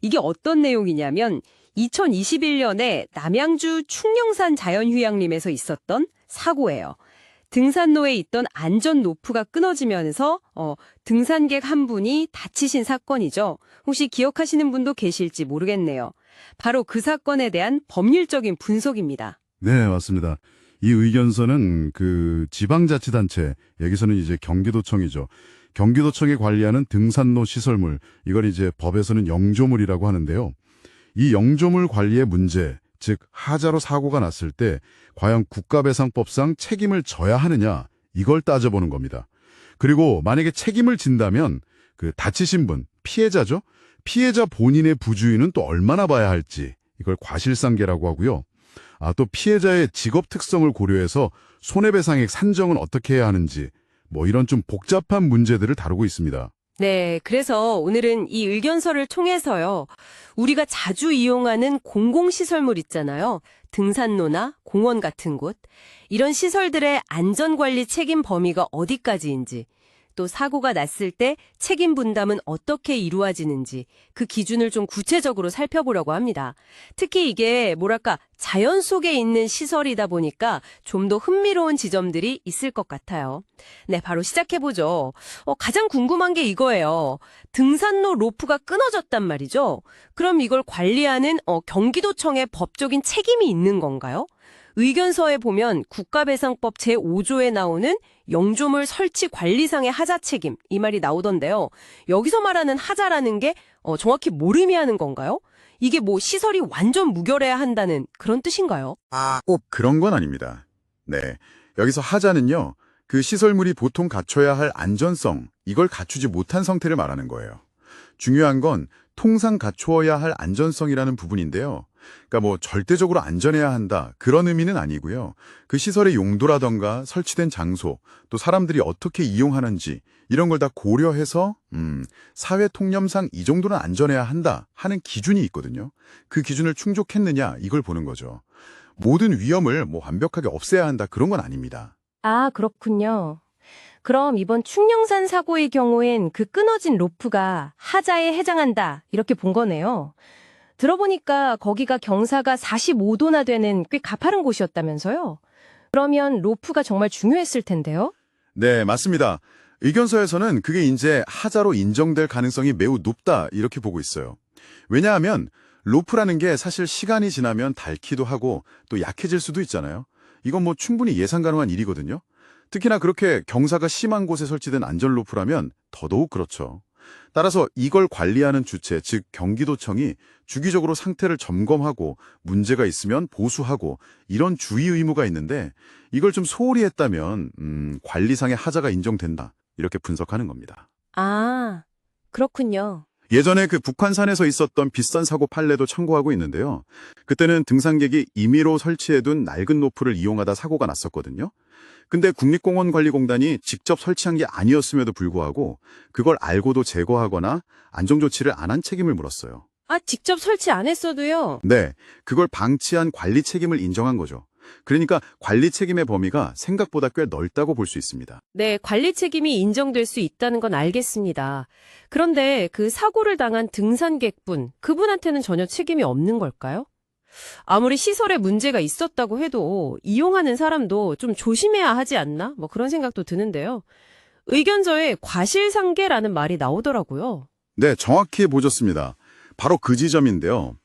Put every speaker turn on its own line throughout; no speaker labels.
이게 어떤 내용이냐면 2021년에 남양주 충령산 자연휴양림에서 있었던 사고예요. 등산로에 있던 안전 로프가 끊어지면서 등산객 한 분이 다치신 사건이죠. 혹시 기억하시는 분도 계실지 모르겠네요. 바로 그 사건에 대한 법률적인 분석입니다.
네, 맞습니다. 이 의견서는 그 지방자치단체, 여기서는 이제 경기도청이죠. 경기도청이 관리하는 등산로 시설물, 이걸 이제 법에서는 영조물이라고 하는데요. 이 영조물 관리의 문제, 즉 하자로 사고가 났을 때 과연 국가배상법상 책임을 져야 하느냐, 이걸 따져보는 겁니다. 그리고 만약에 책임을 진다면 그 다치신 분, 피해자죠? 피해자 본인의 부주의는 또 얼마나 봐야 할지, 이걸 과실상계라고 하고요. 또 피해자의 직업 특성을 고려해서 손해배상액 산정은 어떻게 해야 하는지, 이런 좀 복잡한 문제들을 다루고 있습니다.
네, 그래서 오늘은 이 의견서를 통해서요, 우리가 자주 이용하는 공공시설물 있잖아요. 등산로나 공원 같은 곳. 이런 시설들의 안전관리 책임 범위가 어디까지인지, 또 사고가 났을 때 책임 분담은 어떻게 이루어지는지 그 기준을 좀 구체적으로 살펴보려고 합니다. 특히 이게 자연 속에 있는 시설이다 보니까 좀 더 흥미로운 지점들이 있을 것 같아요. 네, 바로 시작해보죠. 가장 궁금한 게 이거예요. 등산로 로프가 끊어졌단 말이죠. 그럼 이걸 관리하는 경기도청의 법적인 책임이 있는 건가요? 의견서에 보면 국가배상법 제5조에 나오는 영조물 설치 관리상의 하자 책임, 이 말이 나오던데요. 여기서 말하는 하자라는 게 정확히 뭘 의미하는 건가요? 이게 시설이 완전 무결해야 한다는 그런 뜻인가요?
꼭 그런 건 아닙니다. 네, 여기서 하자는요, 그 시설물이 보통 갖춰야 할 안전성, 이걸 갖추지 못한 상태를 말하는 거예요. 중요한 건 통상 갖추어야 할 안전성이라는 부분인데요. 그러니까 절대적으로 안전해야 한다, 그런 의미는 아니고요. 그 시설의 용도라던가 설치된 장소, 또 사람들이 어떻게 이용하는지 이런 걸 다 고려해서 사회 통념상 이 정도는 안전해야 한다 하는 기준이 있거든요. 그 기준을 충족했느냐, 이걸 보는 거죠. 모든 위험을 완벽하게 없애야 한다, 그런 건 아닙니다.
아, 그렇군요. 그럼 이번 충령산 사고의 경우엔 그 끊어진 로프가 하자에 해당한다, 이렇게 본 거네요. 들어보니까 거기가 경사가 45도나 되는 꽤 가파른 곳이었다면서요? 그러면 로프가 정말 중요했을 텐데요?
네, 맞습니다. 의견서에서는 그게 이제 하자로 인정될 가능성이 매우 높다, 이렇게 보고 있어요. 왜냐하면 로프라는 게 사실 시간이 지나면 닳기도 하고 또 약해질 수도 있잖아요. 이건 충분히 예상 가능한 일이거든요. 특히나 그렇게 경사가 심한 곳에 설치된 안전 로프라면 더더욱 그렇죠. 따라서 이걸 관리하는 주체, 즉 경기도청이 주기적으로 상태를 점검하고 문제가 있으면 보수하고 이런 주의 의무가 있는데, 이걸 좀 소홀히 했다면 관리상의 하자가 인정된다, 이렇게 분석하는 겁니다.
아, 그렇군요.
예전에 그 북한산에서 있었던 비슷한 사고 판례도 참고하고 있는데요. 그때는 등산객이 임의로 설치해둔 낡은 로프를 이용하다 사고가 났었거든요. 근데 국립공원관리공단이 직접 설치한 게 아니었음에도 불구하고 그걸 알고도 제거하거나 안정조치를 안 한 책임을 물었어요.
직접 설치 안 했어도요?
네, 그걸 방치한 관리 책임을 인정한 거죠. 그러니까 관리 책임의 범위가 생각보다 꽤 넓다고 볼 수 있습니다.
네, 관리 책임이 인정될 수 있다는 건 알겠습니다. 그런데 그 사고를 당한 등산객분, 그분한테는 전혀 책임이 없는 걸까요? 아무리 시설에 문제가 있었다고 해도 이용하는 사람도 좀 조심해야 하지 않나? 그런 생각도 드는데요. 의견서에 과실상계라는 말이 나오더라고요.
네, 정확히 보셨습니다. 바로 그 지점인데요.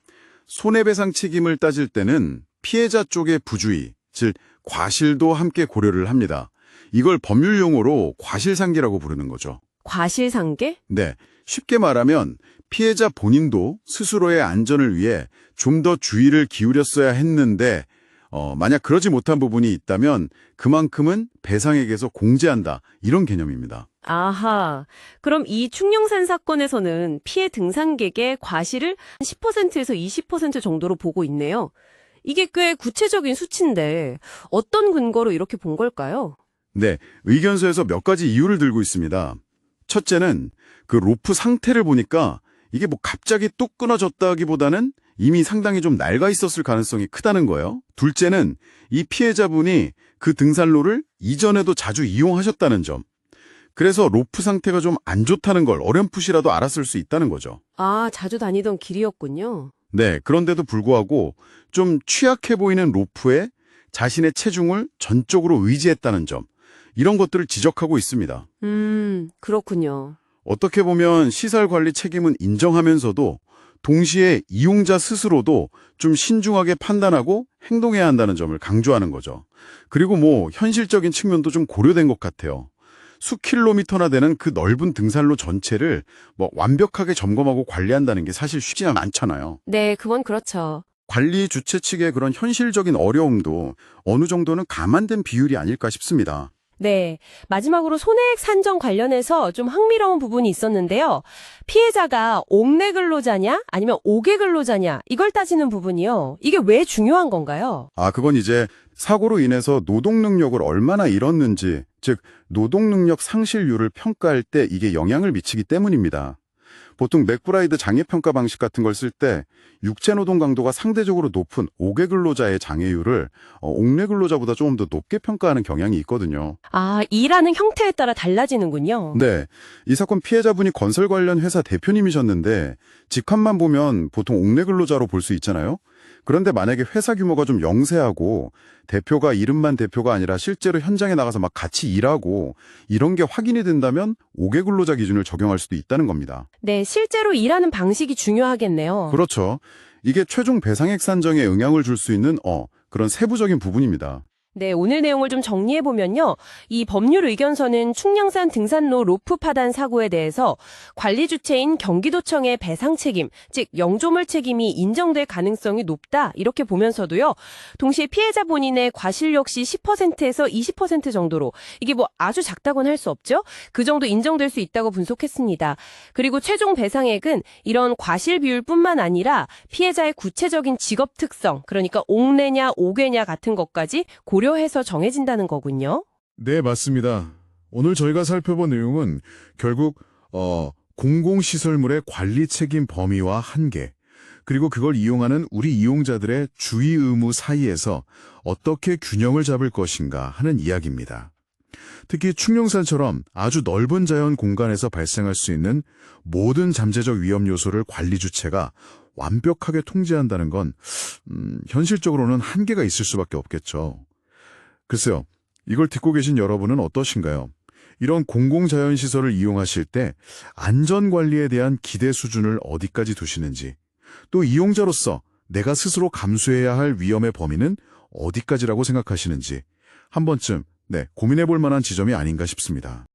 손해배상 책임을 따질 때는 피해자 쪽의 부주의, 즉 과실도 함께 고려를 합니다. 이걸 법률 용어로 과실상계라고 부르는 거죠.
과실상계?
네, 쉽게 말하면 피해자 본인도 스스로의 안전을 위해 좀 더 주의를 기울였어야 했는데 만약 그러지 못한 부분이 있다면 그만큼은 배상액에서 공제한다, 이런 개념입니다.
아하, 그럼 이 충령산 사건에서는 피해 등산객의 과실을 10%에서 20% 정도로 보고 있네요. 이게 꽤 구체적인 수치인데 어떤 근거로 이렇게 본 걸까요?
네, 의견서에서 몇 가지 이유를 들고 있습니다. 첫째는 그 로프 상태를 보니까 이게 갑자기 뚝 끊어졌다기보다는 이미 상당히 좀 낡아 있었을 가능성이 크다는 거예요. 둘째는 이 피해자분이 그 등산로를 이전에도 자주 이용하셨다는 점. 그래서 로프 상태가 좀 안 좋다는 걸 어렴풋이라도 알았을 수 있다는 거죠.
아, 자주 다니던 길이었군요.
네, 그런데도 불구하고 좀 취약해 보이는 로프에 자신의 체중을 전적으로 의지했다는 점, 이런 것들을 지적하고 있습니다.
그렇군요.
어떻게 보면 시설 관리 책임은 인정하면서도 동시에 이용자 스스로도 좀 신중하게 판단하고 행동해야 한다는 점을 강조하는 거죠. 그리고 뭐 현실적인 측면도 좀 고려된 것 같아요. 수킬로미터나 되는 그 넓은 등산로 전체를 뭐 완벽하게 점검하고 관리한다는 게 사실 쉽지 않잖아요.
네, 그건 그렇죠.
관리 주체 측의 그런 현실적인 어려움도 어느 정도는 감안된 비율이 아닐까 싶습니다.
네. 마지막으로 손해액 산정 관련해서 좀 흥미로운 부분이 있었는데요. 피해자가 옥내 근로자냐 아니면 오개 근로자냐 이걸 따지는 부분이요. 이게 왜 중요한 건가요?
그건 이제 사고로 인해서 노동 능력을 얼마나 잃었는지, 즉 노동 능력 상실률을 평가할 때 이게 영향을 미치기 때문입니다. 보통 맥브라이드 장애 평가 방식 같은 걸 쓸 때 육체 노동 강도가 상대적으로 높은 오개 근로자의 장애율을 옥내 근로자보다 조금 더 높게 평가하는 경향이 있거든요.
아, 일하는 형태에 따라 달라지는군요.
네, 이 사건 피해자분이 건설 관련 회사 대표님이셨는데 직함만 보면 보통 옥내 근로자로 볼 수 있잖아요. 그런데 만약에 회사 규모가 좀 영세하고 대표가 이름만 대표가 아니라 실제로 현장에 나가서 막 같이 일하고 이런 게 확인이 된다면 5개 근로자 기준을 적용할 수도 있다는 겁니다.
네, 실제로 일하는 방식이 중요하겠네요.
그렇죠. 이게 최종 배상액 산정에 영향을 줄 수 있는 그런 세부적인 부분입니다.
네, 오늘 내용을 좀 정리해보면요. 이 법률 의견서는 충령산 등산로 로프 파단 사고에 대해서 관리 주체인 경기도청의 배상 책임, 즉 영조물 책임이 인정될 가능성이 높다 이렇게 보면서도요. 동시에 피해자 본인의 과실 역시 10%에서 20% 정도로 이게 뭐 아주 작다고는 할 수 없죠. 그 정도 인정될 수 있다고 분석했습니다. 그리고 최종 배상액은 이런 과실 비율뿐만 아니라 피해자의 구체적인 직업 특성, 그러니까 옥내냐 오개냐 같은 것까지 고려해서 정해진다는 거군요.
네, 맞습니다. 오늘 저희가 살펴본 내용은 결국 공공시설물의 관리 책임 범위와 한계, 그리고 그걸 이용하는 우리 이용자들의 주의 의무 사이에서 어떻게 균형을 잡을 것인가 하는 이야기입니다. 특히 충령산처럼 아주 넓은 자연 공간에서 발생할 수 있는 모든 잠재적 위험 요소를 관리 주체가 완벽하게 통제한다는 건 현실적으로는 한계가 있을 수밖에 없겠죠. 글쎄요, 이걸 듣고 계신 여러분은 어떠신가요? 이런 공공자연시설을 이용하실 때 안전관리에 대한 기대 수준을 어디까지 두시는지, 또 이용자로서 내가 스스로 감수해야 할 위험의 범위는 어디까지라고 생각하시는지 한 번쯤 고민해 볼 만한 지점이 아닌가 싶습니다.